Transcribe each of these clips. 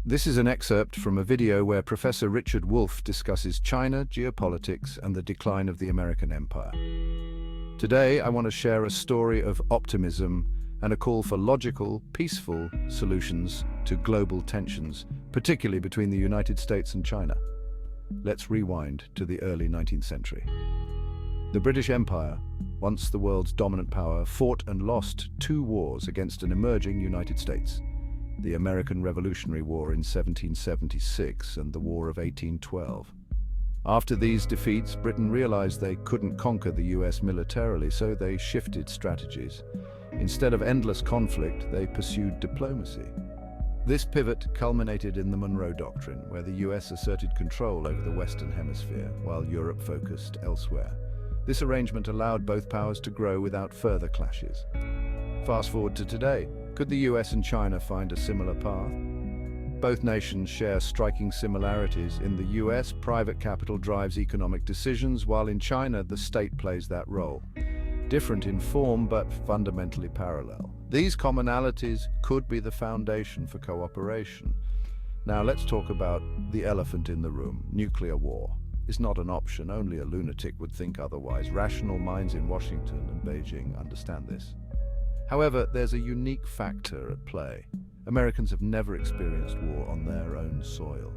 This is an excerpt from a video where Professor Richard Wolff discusses China, geopolitics, and the decline of the American empire. Today, I want to share a story of optimism and a call for logical, peaceful solutions to global tensions, particularly between the United States and China. Let's rewind to the early 19th century. The British Empire, once the world's dominant power, fought and lost two wars against an emerging United States: the American Revolutionary War in 1776 and the War of 1812. After these defeats, Britain realized they couldn't conquer the US militarily, so they shifted strategies. Instead of endless conflict, they pursued diplomacy. This pivot culminated in the Monroe Doctrine, where the US asserted control over the Western Hemisphere, while Europe focused elsewhere. This arrangement allowed both powers to grow without further clashes. Fast forward to today. Could the US and China find a similar path? Both nations share striking similarities. In the US, private capital drives economic decisions, while in China, the state plays that role. Different in form, but fundamentally parallel. These commonalities could be the foundation for cooperation. Now let's talk about the elephant in the room: nuclear war. Is not an option. Only a lunatic would think otherwise. Rational minds in Washington and Beijing understand this. However, there's a unique factor at play. Americans have never experienced war on their own soil.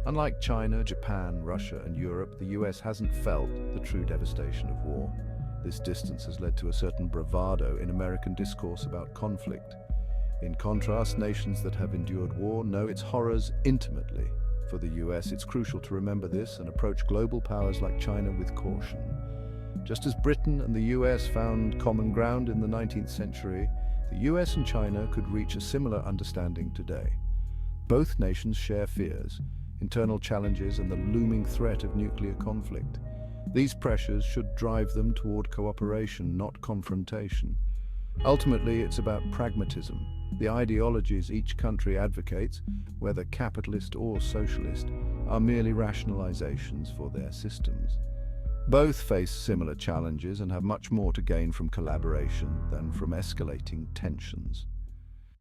Unlike China, Japan, Russia, and Europe, the US hasn't felt the true devastation of war. This distance has led to a certain bravado in American discourse about conflict. In contrast, nations that have endured war know its horrors intimately. For the US, it's crucial to remember this and approach global powers like China with caution. Just as Britain and the US found common ground in the 19th century, the US and China could reach a similar understanding today. Both nations share fears, internal challenges, and the looming threat of nuclear conflict. These pressures should drive them toward cooperation, not confrontation. Ultimately, it's about pragmatism. The ideologies each country advocates, whether capitalist or socialist, are merely rationalizations for their systems. Both face similar challenges and have much more to gain from collaboration than from escalating tensions.